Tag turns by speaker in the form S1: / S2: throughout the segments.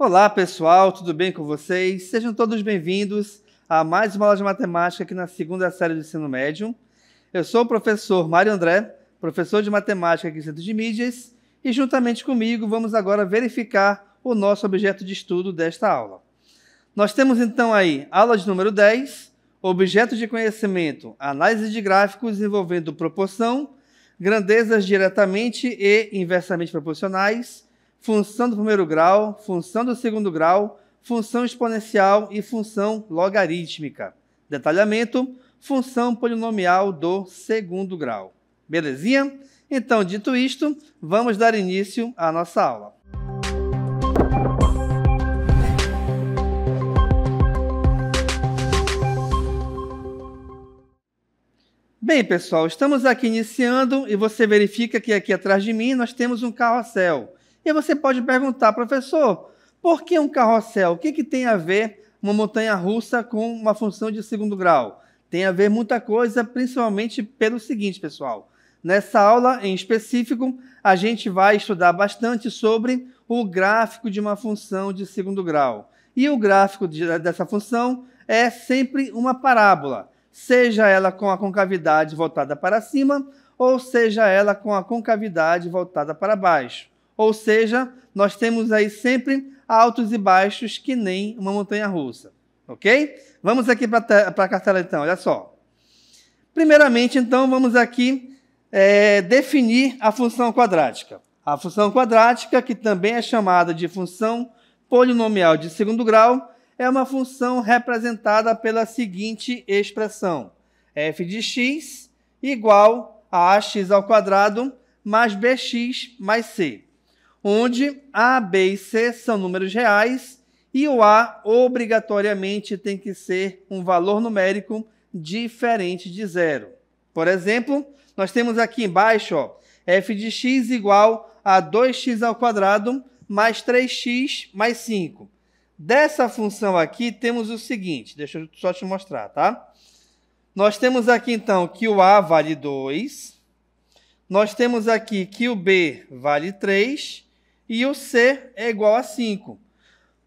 S1: Olá pessoal, tudo bem com vocês? Sejam todos bem-vindos a mais uma aula de matemática aqui na segunda série do ensino médio. Eu sou o professor Mário André, professor de matemática aqui no Centro de Mídias, e juntamente comigo vamos agora verificar o nosso objeto de estudo desta aula. Nós temos então aí aula de número 10, objeto de conhecimento, análise de gráficos envolvendo proporção, grandezas diretamente e inversamente proporcionais, função do primeiro grau, função do segundo grau, função exponencial e função logarítmica. Detalhamento, função polinomial do segundo grau. Belezinha? Então, dito isto, vamos dar início à nossa aula. Bem, pessoal, estamos aqui iniciando e você verifica que aqui atrás de mim nós temos um carrossel. E você pode perguntar, professor, por que um carrossel? O que tem a ver uma montanha-russa com uma função de segundo grau? Tem a ver muita coisa, principalmente pelo seguinte, pessoal. Nessa aula, em específico, a gente vai estudar bastante sobre o gráfico de uma função de segundo grau. E o gráfico dessa função é sempre uma parábola, seja ela com a concavidade voltada para cima, ou seja ela com a concavidade voltada para baixo. Ou seja, nós temos aí sempre altos e baixos que nem uma montanha-russa, ok? Vamos aqui para a cartela então, olha só. Primeiramente, então, vamos aqui definir a função quadrática. A função quadrática, que também é chamada de função polinomial de segundo grau, é uma função representada pela seguinte expressão: f de x igual a ax ao quadrado mais bx mais c, onde a, b e c são números reais e o a obrigatoriamente tem que ser um valor numérico diferente de zero. Por exemplo, nós temos aqui embaixo, ó, f de x igual a 2x ao quadrado mais 3x mais 5. Dessa função aqui temos o seguinte, deixa eu só te mostrar, tá? Nós temos aqui então que o a vale 2, nós temos aqui que o b vale 3 e o c é igual a 5.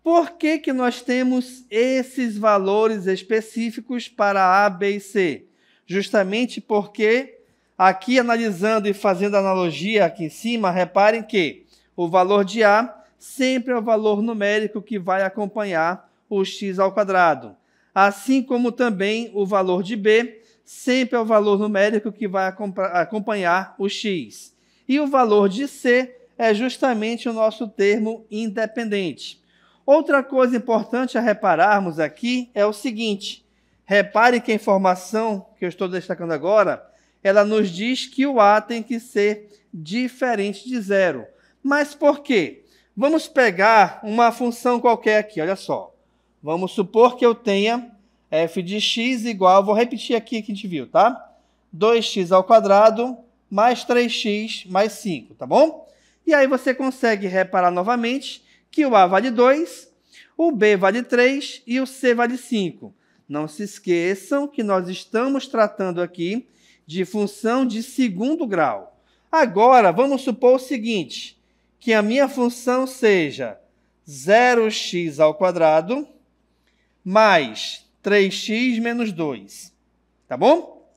S1: Por que nós temos esses valores específicos para a, b e c? Justamente porque aqui analisando e fazendo analogia aqui em cima, reparem que o valor de a sempre é o valor numérico que vai acompanhar o x ao quadrado. Assim como também o valor de b sempre é o valor numérico que vai acompanhar o x. E o valor de c é justamente o nosso termo independente. Outra coisa importante a repararmos aqui é o seguinte. Repare que a informação que eu estou destacando agora, ela nos diz que o a tem que ser diferente de zero. Mas por quê? Vamos pegar uma função qualquer aqui, olha só. Vamos supor que eu tenha f de x igual, vou repetir aqui que a gente viu, tá? 2x ao quadrado mais 3x mais 5, tá bom? E aí você consegue reparar novamente que o a vale 2, o b vale 3 e o c vale 5. Não se esqueçam que nós estamos tratando aqui de função de segundo grau. Agora, vamos supor o seguinte, que a minha função seja 0x ao quadrado mais 3x menos 2. Tá bom?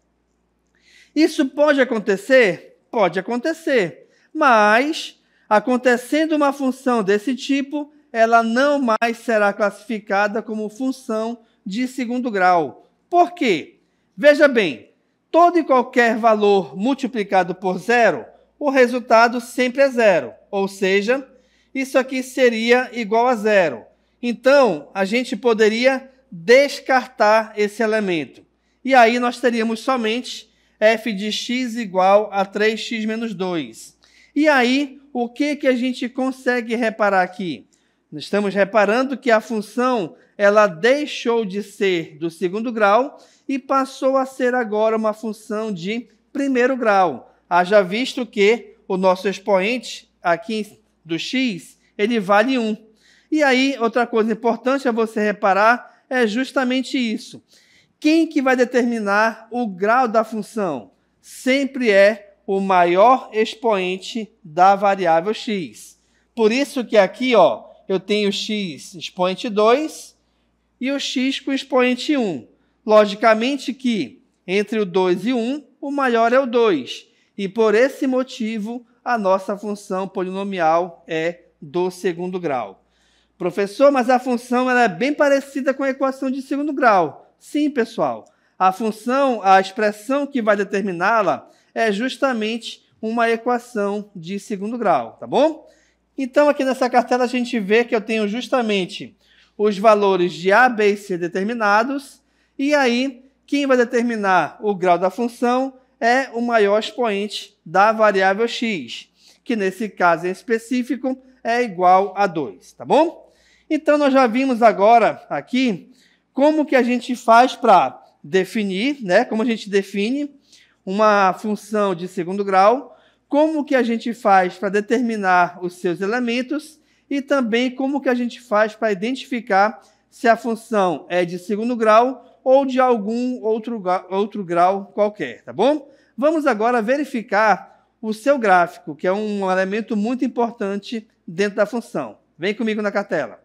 S1: Isso pode acontecer? Pode acontecer. Mas, acontecendo uma função desse tipo, ela não mais será classificada como função de segundo grau. Por quê? Veja bem, todo e qualquer valor multiplicado por zero, o resultado sempre é zero, ou seja, isso aqui seria igual a zero. Então, a gente poderia descartar esse elemento. E aí nós teríamos somente f de x igual a 3x menos 2. E aí, o que a gente consegue reparar aqui? Estamos reparando que a função ela deixou de ser do segundo grau e passou a ser agora uma função de primeiro grau. Haja visto que o nosso expoente aqui do x, ele vale 1. E aí, outra coisa importante a você reparar é justamente isso. Quem que vai determinar o grau da função? Sempre é o maior expoente da variável x. Por isso que aqui, ó, eu tenho x expoente 2 e o x com expoente 1. Logicamente que entre o 2 e 1, o maior é o 2. E por esse motivo, a nossa função polinomial é do segundo grau. Professor, mas a função ela é bem parecida com a equação de segundo grau. Sim, pessoal. A função, a expressão que vai determiná-la é justamente uma equação de segundo grau, tá bom? Então, aqui nessa cartela, a gente vê que eu tenho justamente os valores de A, B e C determinados, e aí, quem vai determinar o grau da função é o maior expoente da variável x, que nesse caso em específico é igual a 2, tá bom? Então, nós já vimos agora aqui como que a gente faz para definir, né? Como a gente define uma função de segundo grau, como que a gente faz para determinar os seus elementos e também como que a gente faz para identificar se a função é de segundo grau ou de algum outro grau qualquer, tá bom? Vamos agora verificar o seu gráfico, que é um elemento muito importante dentro da função. Vem comigo na cartela.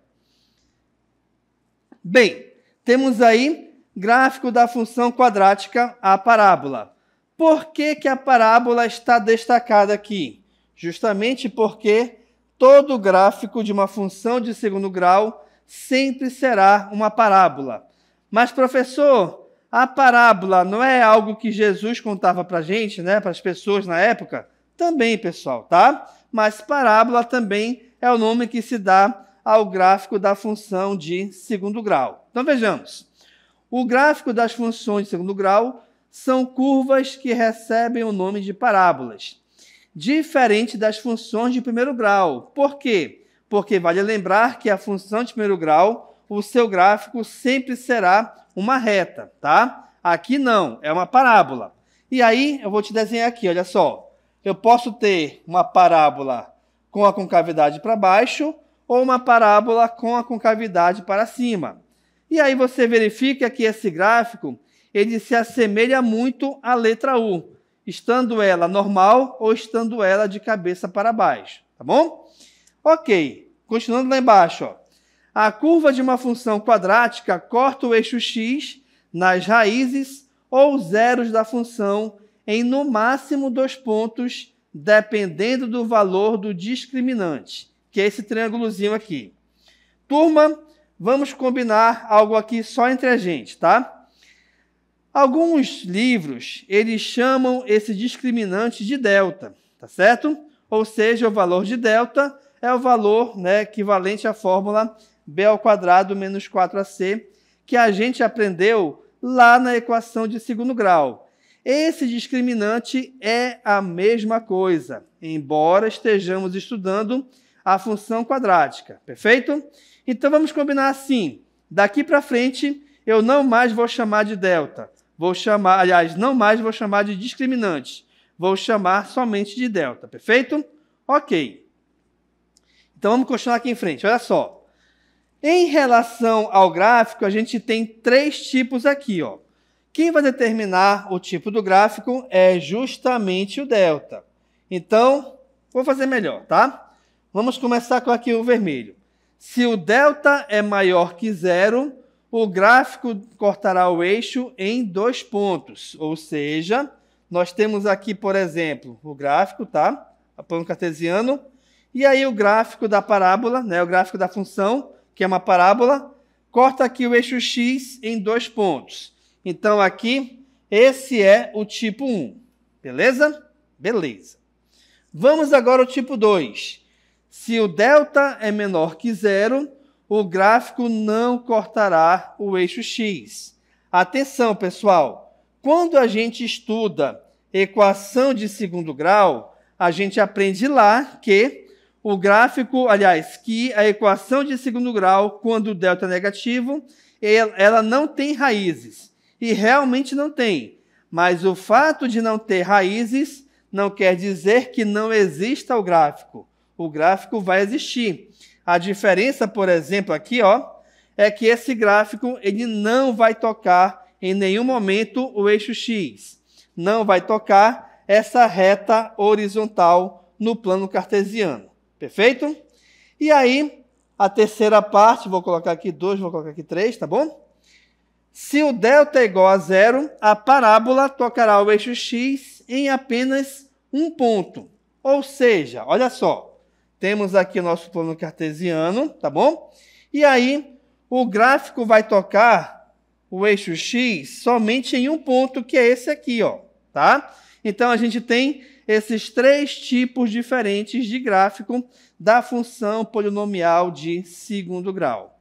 S1: Bem, temos aí gráfico da função quadrática, a parábola. Por que que a parábola está destacada aqui? Justamente porque todo gráfico de uma função de segundo grau sempre será uma parábola. Mas, professor, a parábola não é algo que Jesus contava para a gente, né, para as pessoas na época? Também, pessoal, tá? Mas parábola também é o nome que se dá ao gráfico da função de segundo grau. Então, vejamos. O gráfico das funções de segundo grau são curvas que recebem o nome de parábolas, diferente das funções de primeiro grau. Por quê? Porque vale lembrar que a função de primeiro grau, o seu gráfico sempre será uma reta, tá? Aqui não, é uma parábola. E aí, eu vou te desenhar aqui, olha só. Eu posso ter uma parábola com a concavidade para baixo ou uma parábola com a concavidade para cima. E aí você verifica que esse gráfico ele se assemelha muito à letra U, estando ela normal ou estando ela de cabeça para baixo, tá bom? Ok, continuando lá embaixo, ó. A curva de uma função quadrática corta o eixo x nas raízes ou zeros da função em no máximo 2 pontos, dependendo do valor do discriminante, que é esse triângulozinho aqui. Turma, vamos combinar algo aqui só entre a gente, tá? Alguns livros, eles chamam esse discriminante de delta, tá certo? Ou seja, o valor de delta é o valor, né, equivalente à fórmula b² menos 4ac, que a gente aprendeu lá na equação de segundo grau. Esse discriminante é a mesma coisa, embora estejamos estudando a função quadrática, perfeito? Então, vamos combinar assim. Daqui para frente, eu não mais vou chamar de delta. Não mais vou chamar de discriminante. Vou chamar somente de delta, perfeito? Ok. Então, vamos continuar aqui em frente. Olha só. Em relação ao gráfico, a gente tem 3 tipos aqui, ó. Quem vai determinar o tipo do gráfico é justamente o delta. Então, vou fazer melhor, tá? Vamos começar com aqui o vermelho. Se o delta é maior que 0, o gráfico cortará o eixo em 2 pontos. Ou seja, nós temos aqui, por exemplo, o gráfico, tá? Plano cartesiano. E aí o gráfico da parábola, né? O gráfico da função, que é uma parábola, corta aqui o eixo x em 2 pontos. Então, aqui, esse é o tipo 1. Beleza? Beleza. Vamos agora ao tipo 2. Se o delta é menor que 0, o gráfico não cortará o eixo x. Atenção, pessoal. Quando a gente estuda equação de segundo grau, a gente aprende lá que o gráfico, que a equação de segundo grau, quando o delta é negativo, ela não tem raízes. E realmente não tem. Mas o fato de não ter raízes não quer dizer que não exista o gráfico. O gráfico vai existir. A diferença, por exemplo, aqui, ó, é que esse gráfico ele não vai tocar em nenhum momento o eixo x. Não vai tocar essa reta horizontal no plano cartesiano. Perfeito? E aí, a terceira parte, vou colocar aqui 2, vou colocar aqui 3, tá bom? Se o delta é igual a 0, a parábola tocará o eixo x em apenas um ponto. Ou seja, olha só, temos aqui o nosso plano cartesiano, tá bom? E aí, o gráfico vai tocar o eixo x somente em um ponto, que é esse aqui, ó, tá? Então, a gente tem esses 3 tipos diferentes de gráfico da função polinomial de segundo grau.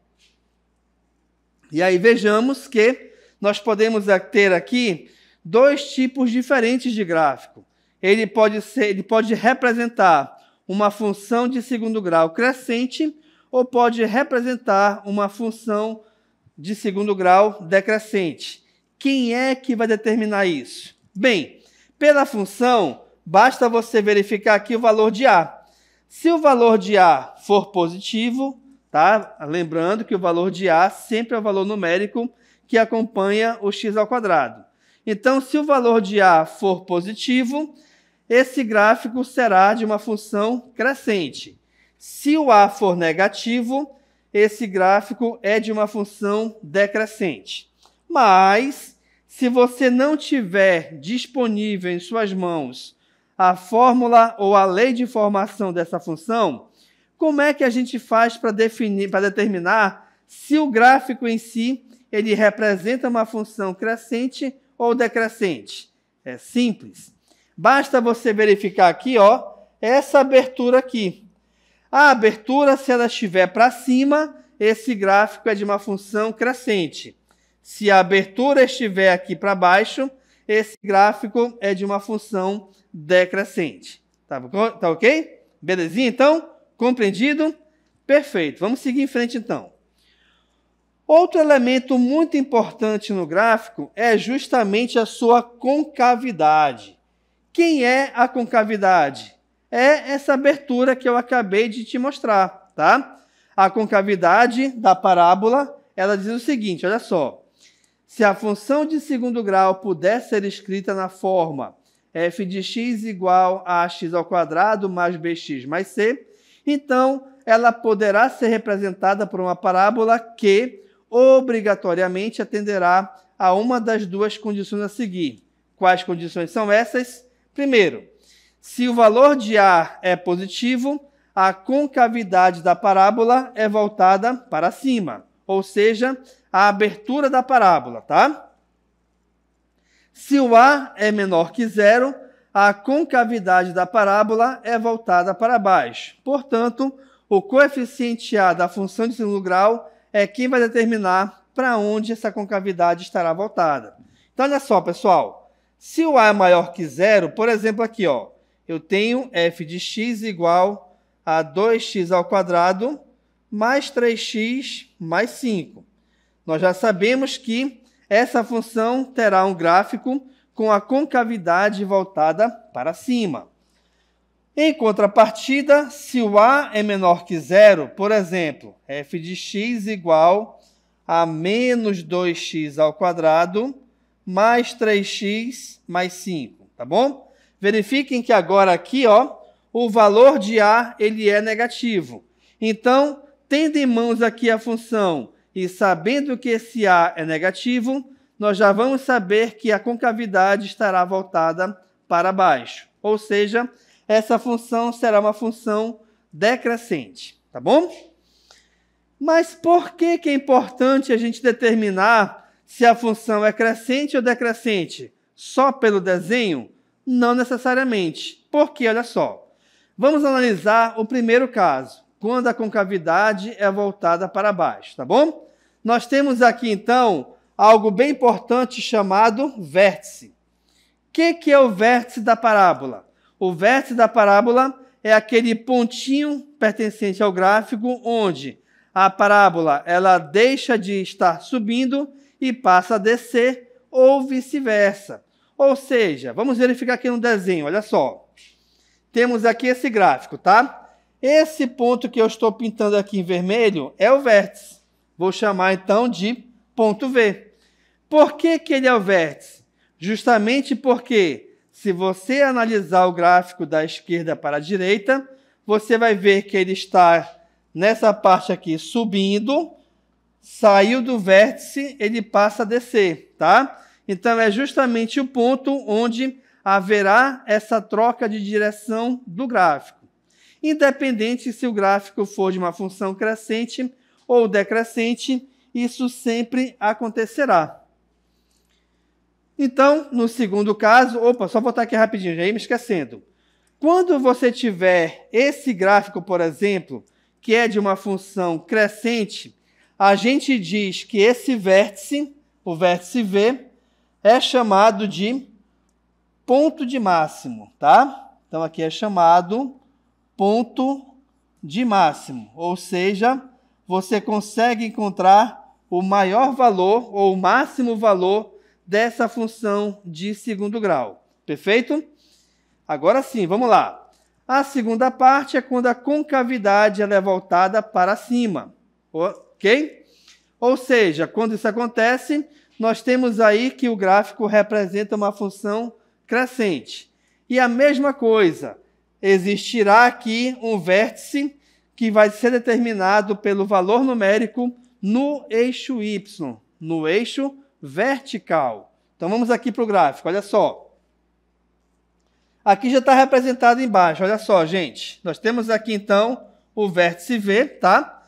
S1: E aí, vejamos que nós podemos ter aqui 2 tipos diferentes de gráfico. Ele pode representar uma função de segundo grau crescente ou pode representar uma função de segundo grau decrescente. Quem é que vai determinar isso? Bem, pela função, basta você verificar aqui o valor de A. Se o valor de A for positivo, tá? Lembrando que o valor de A sempre é o valor numérico que acompanha o x ao quadrado. Então, se o valor de A for positivo, esse gráfico será de uma função crescente. Se o A for negativo, esse gráfico é de uma função decrescente. Mas, se você não tiver disponível em suas mãos a fórmula ou a lei de formação dessa função, como é que a gente faz para determinar se o gráfico em si ele representa uma função crescente ou decrescente? É simples. Basta você verificar aqui, ó, essa abertura aqui. A abertura, se ela estiver para cima, esse gráfico é de uma função crescente. Se a abertura estiver aqui para baixo, esse gráfico é de uma função decrescente. Tá ok? Belezinha, então? Compreendido? Perfeito. Vamos seguir em frente, então. Outro elemento muito importante no gráfico é justamente a sua concavidade. Quem é a concavidade? É essa abertura que eu acabei de te mostrar, tá? A concavidade da parábola, ela diz o seguinte, olha só. Se a função de segundo grau puder ser escrita na forma f de x igual a x ao quadrado mais bx mais c, então ela poderá ser representada por uma parábola que obrigatoriamente atenderá a uma das 2 condições a seguir. Quais condições são essas? Primeiro, se o valor de A é positivo, a concavidade da parábola é voltada para cima, ou seja, a abertura da parábola, tá? Se o A é menor que 0, a concavidade da parábola é voltada para baixo. Portanto, o coeficiente A da função de segundo grau é quem vai determinar para onde essa concavidade estará voltada. Então, olha só, pessoal. Se o A é maior que 0, por exemplo, aqui, ó, eu tenho f de x igual a 2x ao quadrado mais 3x mais 5. Nós já sabemos que essa função terá um gráfico com a concavidade voltada para cima. Em contrapartida, se o A é menor que 0, por exemplo, f de x igual a menos 2x ao quadrado mais 3x mais 5, tá bom? Verifiquem que agora aqui, ó, o valor de A ele é negativo. Então, tendo em mãos aqui a função e sabendo que esse A é negativo, nós já vamos saber que a concavidade estará voltada para baixo. Ou seja, essa função será uma função decrescente, tá bom? Mas por que é importante a gente determinar se a função é crescente ou decrescente? Só pelo desenho? Não necessariamente. Porque, olha só, vamos analisar o primeiro caso, quando a concavidade é voltada para baixo, tá bom? Nós temos aqui, então, algo bem importante chamado vértice. O que é o vértice da parábola? O vértice da parábola é aquele pontinho pertencente ao gráfico onde a parábola ela deixa de estar subindo e passa a descer ou vice-versa. Ou seja, vamos verificar aqui no desenho, olha só. Temos aqui esse gráfico, tá? Esse ponto que eu estou pintando aqui em vermelho é o vértice. Vou chamar então de ponto V. Por que ele é o vértice? Justamente porque, se você analisar o gráfico da esquerda para a direita, você vai ver que ele está nessa parte aqui subindo, saiu do vértice, ele passa a descer, tá? Então, é justamente o ponto onde haverá essa troca de direção do gráfico. Independente se o gráfico for de uma função crescente ou decrescente, isso sempre acontecerá. Então, no segundo caso, só voltar aqui rapidinho, já ia me esquecendo. Quando você tiver esse gráfico, por exemplo, que é de uma função crescente, a gente diz que esse vértice, o vértice V, é chamado de ponto de máximo, tá? Então, aqui é chamado ponto de máximo, ou seja, você consegue encontrar o maior valor ou o máximo valor dessa função de segundo grau. Perfeito? Agora sim, vamos lá. A segunda parte é quando a concavidade ela é voltada para cima. Ok? Ou seja, quando isso acontece, nós temos aí que o gráfico representa uma função crescente. E a mesma coisa, existirá aqui um vértice que vai ser determinado pelo valor numérico no eixo Y, no eixo vertical. Então vamos aqui para o gráfico, olha só. Aqui já está representado embaixo, olha só, gente. Nós temos aqui então o vértice V, tá?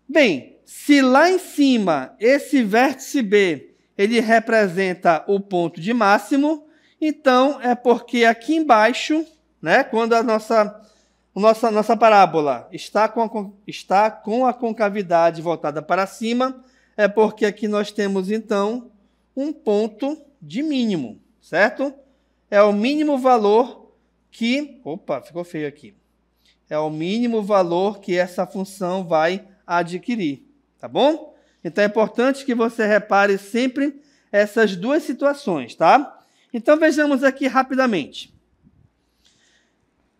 S1: Bem, se lá em cima esse vértice B ele representa o ponto de máximo, então é porque aqui embaixo, né, quando a nossa parábola está com a concavidade voltada para cima, é porque aqui nós temos, então, um ponto de mínimo, certo? É o mínimo valor que... Opa, ficou feio aqui. É o mínimo valor que essa função vai adquirir, tá bom? Então, é importante que você repare sempre essas duas situações, tá? Então, vejamos aqui rapidamente.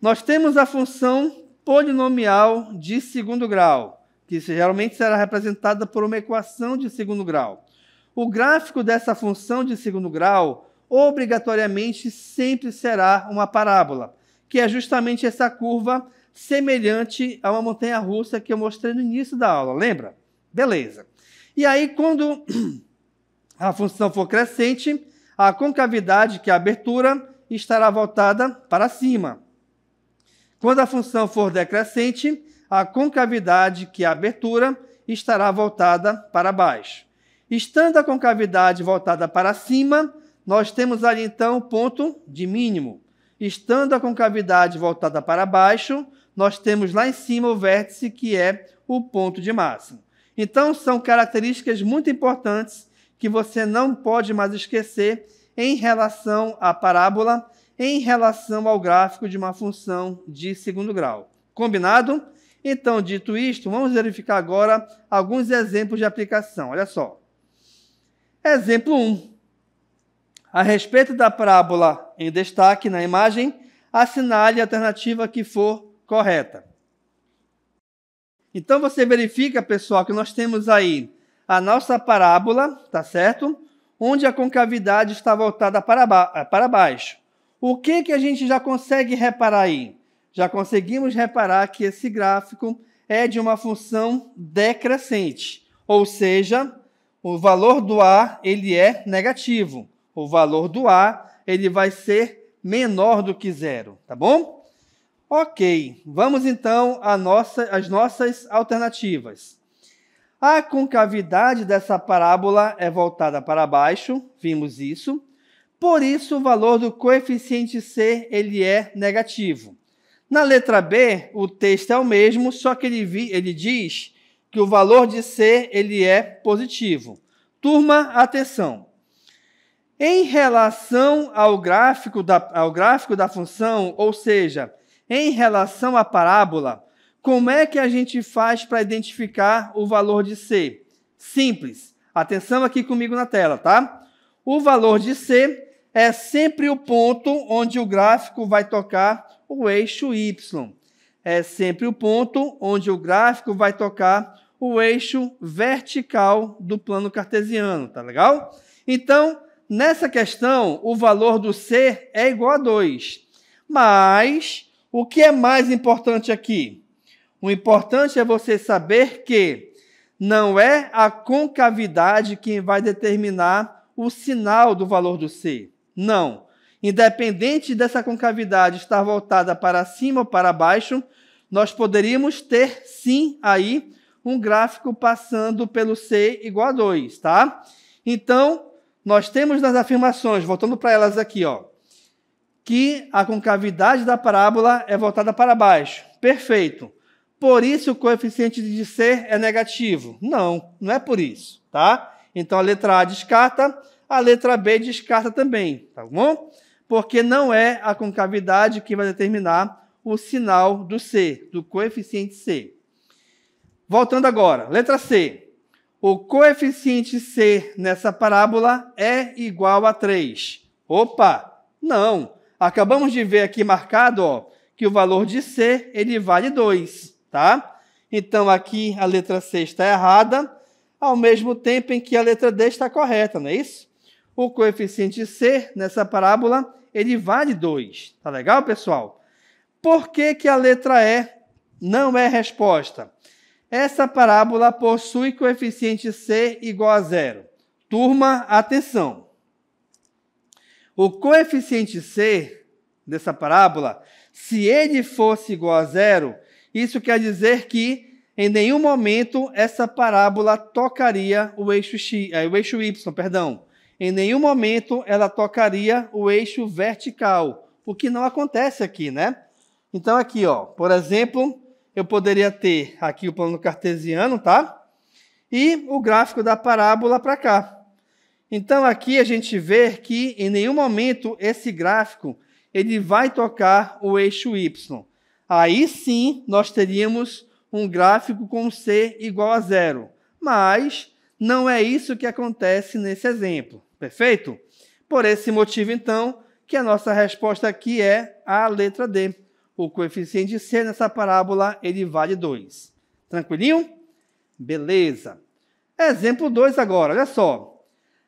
S1: Nós temos a função polinomial de segundo grau, que geralmente será representada por uma equação de segundo grau. O gráfico dessa função de segundo grau, obrigatoriamente, sempre será uma parábola, que é justamente essa curva semelhante a uma montanha-russa que eu mostrei no início da aula, lembra? Beleza. E aí, quando a função for crescente, a concavidade, que é a abertura, estará voltada para cima. Quando a função for decrescente, a concavidade, que é a abertura, estará voltada para baixo. Estando a concavidade voltada para cima, nós temos ali, então, o ponto de mínimo. Estando a concavidade voltada para baixo, nós temos lá em cima o vértice, que é o ponto de máximo. Então, são características muito importantes que você não pode mais esquecer em relação à parábola, em relação ao gráfico de uma função de segundo grau. Combinado? Então, dito isto, vamos verificar agora alguns exemplos de aplicação. Olha só. Exemplo 1. A respeito da parábola em destaque na imagem, assinale a alternativa que for correta. Então, você verifica, pessoal, que nós temos aí a nossa parábola, tá certo? Onde a concavidade está voltada para baixo. O que a gente já consegue reparar aí? Já conseguimos reparar que esse gráfico é de uma função decrescente, ou seja, o valor do A ele é negativo. O valor do A ele vai ser menor do que zero, tá bom? Ok, vamos então às nossas alternativas. A concavidade dessa parábola é voltada para baixo, vimos isso. Por isso, o valor do coeficiente C ele é negativo. Na letra B, o texto é o mesmo, só que ele diz que o valor de C ele é positivo. Turma, atenção. Em relação ao gráfico da função, ou seja, em relação à parábola, como é que a gente faz para identificar o valor de C? Simples. Atenção aqui comigo na tela, tá? O valor de C é sempre o ponto onde o gráfico vai tocar o eixo Y. É sempre o ponto onde o gráfico vai tocar o eixo vertical do plano cartesiano, tá legal? Então, nessa questão, o valor do C é igual a 2. Mas, o que é mais importante aqui? O importante é você saber que não é a concavidade quem vai determinar o sinal do valor do C. Não. Independente dessa concavidade estar voltada para cima ou para baixo, nós poderíamos ter, sim, aí um gráfico passando pelo C igual a 2, tá? Então, nós temos nas afirmações, voltando para elas aqui, ó, que a concavidade da parábola é voltada para baixo. Perfeito. Por isso o coeficiente de C é negativo. Não, não é por isso, tá? Então a letra A descarta, a letra B descarta também, tá bom? Porque não é a concavidade que vai determinar o sinal do C, do coeficiente C. Voltando agora, letra C. O coeficiente C nessa parábola é igual a 3. Opa, não. Acabamos de ver aqui marcado, ó, que o valor de C ele vale 2, tá? Então aqui a letra C está errada, ao mesmo tempo em que a letra D está correta, não é isso? O coeficiente C nessa parábola ele vale 2. Tá legal, pessoal? Por que que a letra E não é resposta? Essa parábola possui coeficiente C igual a 0. Turma, atenção. O coeficiente C dessa parábola, se ele fosse igual a 0, isso quer dizer que em nenhum momento essa parábola tocaria o eixo Y, perdão. Em nenhum momento ela tocaria o eixo vertical, o que não acontece aqui, né? Então aqui, ó, por exemplo, eu poderia ter aqui o plano cartesiano, tá? E o gráfico da parábola para cá. Então aqui a gente vê que em nenhum momento esse gráfico ele vai tocar o eixo Y. Aí sim nós teríamos um gráfico com C igual a 0. Mas não é isso que acontece nesse exemplo. Perfeito? Por esse motivo, então, que a nossa resposta aqui é a letra D. O coeficiente C nessa parábola, ele vale 2. Tranquilinho? Beleza. Exemplo 2 agora, olha só.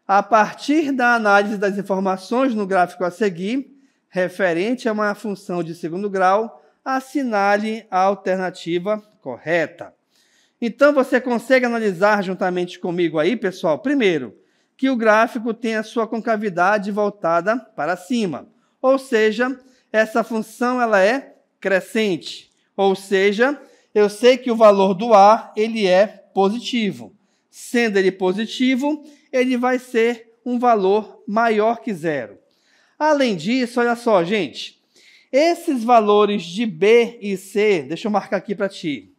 S1: A partir da análise das informações no gráfico a seguir, referente a uma função de segundo grau, assinale a alternativa correta. Então, você consegue analisar juntamente comigo aí, pessoal, primeiro, que o gráfico tem a sua concavidade voltada para cima. Ou seja, essa função ela é crescente. Ou seja, eu sei que o valor do A ele é positivo. Sendo ele positivo, ele vai ser um valor maior que 0. Além disso, olha só, gente, esses valores de B e C, deixa eu marcar aqui para ti.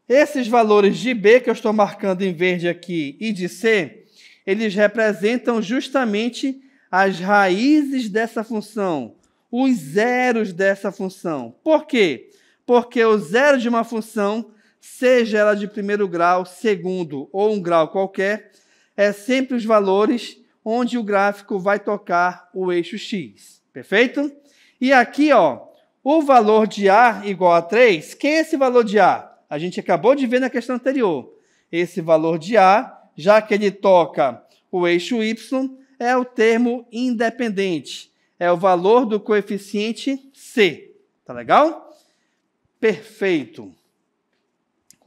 S1: Esses valores de B, que eu estou marcando em verde aqui, e de C, eles representam justamente as raízes dessa função, os zeros dessa função. Por quê? Porque o zero de uma função, seja ela de primeiro grau, segundo ou um grau qualquer, é sempre os valores onde o gráfico vai tocar o eixo X. Perfeito? E aqui, ó, o valor de A igual a 3, quem é esse valor de A? A gente acabou de ver na questão anterior. Esse valor de A, já que ele toca o eixo Y, é o termo independente. É o valor do coeficiente C. Tá legal? Perfeito.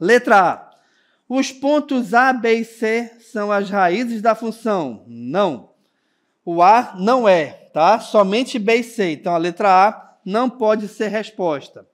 S1: Letra A. Os pontos A, B e C são as raízes da função? Não. O A não é, tá? Somente B e C. Então, a letra A não pode ser resposta.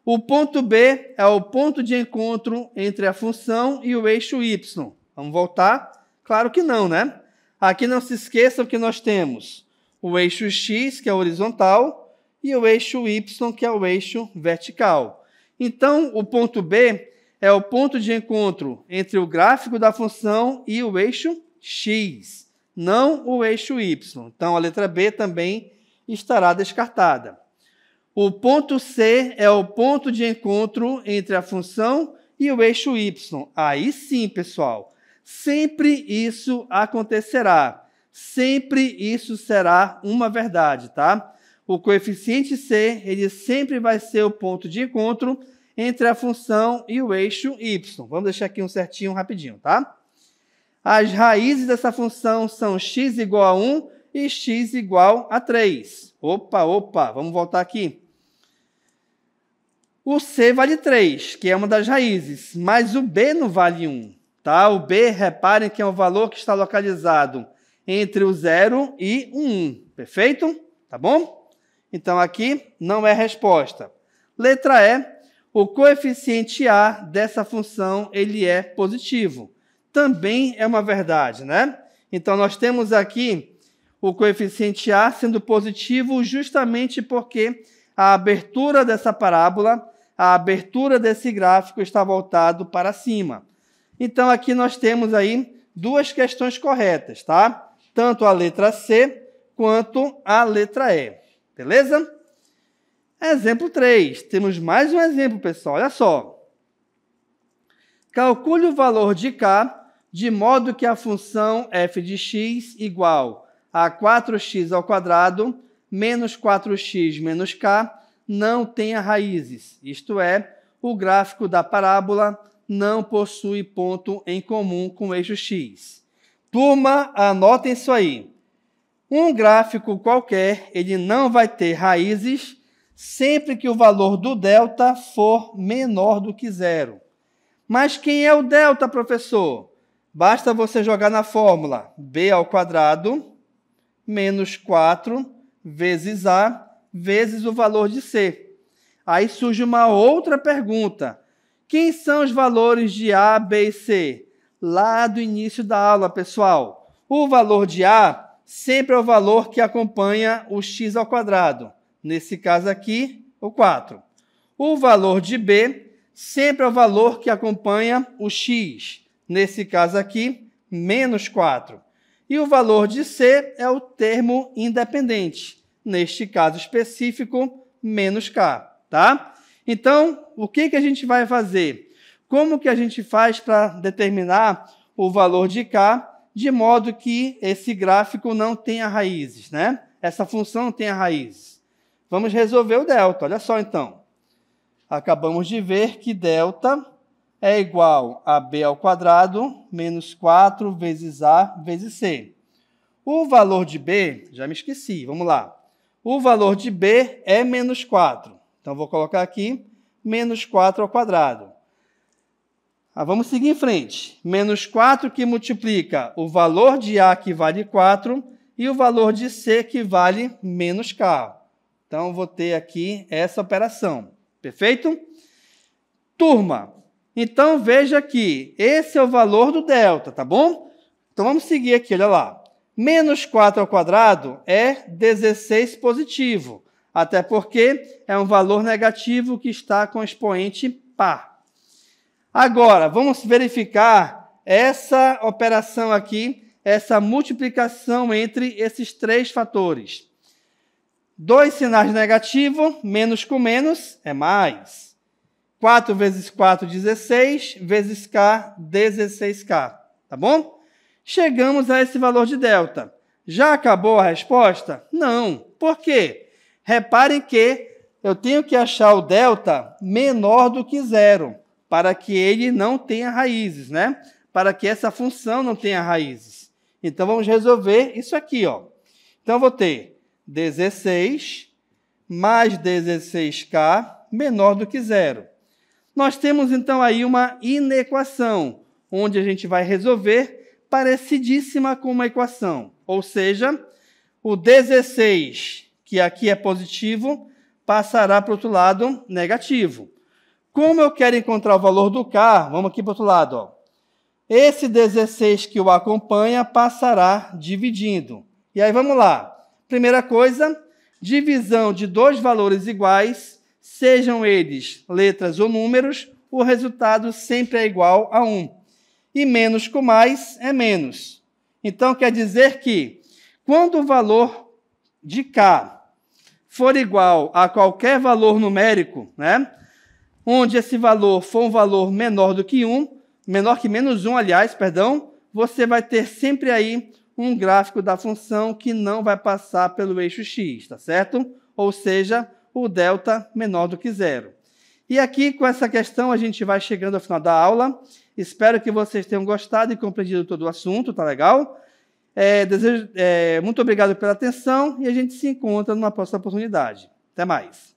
S1: O ponto B é o ponto de encontro entre a função e o eixo Y. Vamos voltar? Claro que não, né? Aqui não se esqueçam que nós temos o eixo X, que é horizontal, e o eixo Y, que é o eixo vertical. Então, o ponto B é o ponto de encontro entre o gráfico da função e o eixo X, não o eixo Y. Então, a letra B também estará descartada. O ponto C é o ponto de encontro entre a função e o eixo Y. Aí sim, pessoal, sempre isso acontecerá. Sempre isso será uma verdade, tá? O coeficiente C, ele sempre vai ser o ponto de encontro entre a função e o eixo Y. Vamos deixar aqui um certinho rapidinho, tá? As raízes dessa função são x igual a 1 e x igual a 3. Opa, vamos voltar aqui. O C vale 3, que é uma das raízes, mas o B não vale 1. Tá? O B, reparem que é um valor que está localizado entre o 0 e o 1. Perfeito? Tá bom? Então, aqui não é resposta. Letra E, o coeficiente A dessa função ele é positivo. Também é uma verdade, né? Então, nós temos aqui o coeficiente A sendo positivo justamente porque a abertura dessa parábola, a abertura desse gráfico está voltado para cima. Então, aqui nós temos aí duas questões corretas, tá? Tanto a letra C quanto a letra E. Beleza? Exemplo 3. Temos mais um exemplo, pessoal. Olha só. Calcule o valor de K de modo que a função f de x igual a 4x ao quadrado menos 4x menos k não tenha raízes. Isto é, o gráfico da parábola não possui ponto em comum com o eixo x. Turma, anotem isso aí. Um gráfico qualquer, ele não vai ter raízes sempre que o valor do delta for menor do que zero. Mas quem é o delta, professor? Basta você jogar na fórmula b ao quadrado menos 4 vezes a vezes o valor de c. Aí surge uma outra pergunta. Quem são os valores de a, b e c? Lá do início da aula, pessoal. O valor de a sempre é o valor que acompanha o x ao quadrado. Nesse caso aqui, o 4. O valor de b sempre é o valor que acompanha o x. Nesse caso aqui, menos 4. E o valor de c é o termo independente. Neste caso específico, menos k. Tá? Então, o que a gente vai fazer? Como que a gente faz para determinar o valor de k de modo que esse gráfico não tenha raízes, né? Essa função não tenha raízes. Vamos resolver o delta. Olha só, então. Acabamos de ver que delta é igual a b ao quadrado menos 4 vezes a vezes c. O valor de b, já me esqueci, vamos lá. O valor de b é menos 4. Então, vou colocar aqui menos 4 ao quadrado. Vamos seguir em frente. Menos 4 que multiplica o valor de a, que vale 4, e o valor de c, que vale menos k. Então, vou ter aqui essa operação. Perfeito? Turma, então veja que esse é o valor do delta, tá bom? Então, vamos seguir aqui, olha lá. Menos 4 ao quadrado é 16 positivo, até porque é um valor negativo que está com expoente par. Agora, vamos verificar essa operação aqui, essa multiplicação entre esses três fatores. 2 sinais negativos, menos com menos é mais. 4 vezes 4, 16, vezes k, 16k. Tá bom? Chegamos a esse valor de delta. Já acabou a resposta? Não. Por quê? Reparem que eu tenho que achar o delta menor do que zero, para que ele não tenha raízes, né? Para que essa função não tenha raízes. Então, vamos resolver isso aqui, ó. Então, eu vou ter 16 mais 16k menor do que zero. Nós temos, então, aí uma inequação, onde a gente vai resolver parecidíssima com uma equação. Ou seja, o 16, que aqui é positivo, passará para o outro lado negativo. Como eu quero encontrar o valor do k, vamos aqui para o outro lado. Ó. Esse 16 que o acompanha passará dividindo. E aí, vamos lá. Primeira coisa, divisão de dois valores iguais, sejam eles letras ou números, o resultado sempre é igual a 1. E menos com mais é menos. Então, quer dizer que, quando o valor de k for igual a qualquer valor numérico, né, onde esse valor for um valor menor do que 1, menor que menos 1, aliás, perdão, você vai ter sempre aí um gráfico da função que não vai passar pelo eixo x, tá certo? Ou seja, o delta menor do que zero. E aqui, com essa questão, a gente vai chegando ao final da aula. Espero que vocês tenham gostado e compreendido todo o assunto, tá legal? Muito obrigado pela atenção e a gente se encontra numa próxima oportunidade. Até mais.